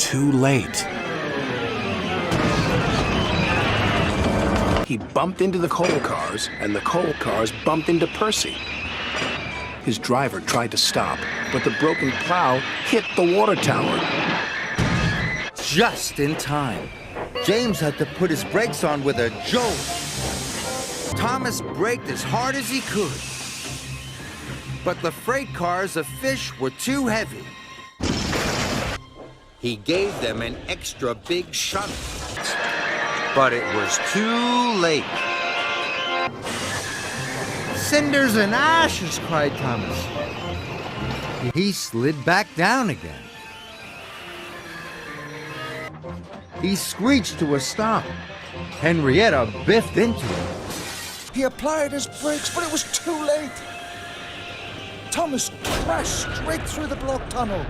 too late. He bumped into the coal cars, and the coal cars bumped into Percy. His driver tried to stop, but the broken plow hit the water tower. Just in time. James had to put his brakes on with a jolt. Thomas braked as hard as he could. But the freight cars of fish were too heavy. He gave them an extra big shove. But it was too late. Cinders and ashes, cried Thomas. He slid back down again. He screeched to a stop. Henrietta biffed into him. He applied his brakes, but it was too late. Thomas crashed straight through the blocked tunnel.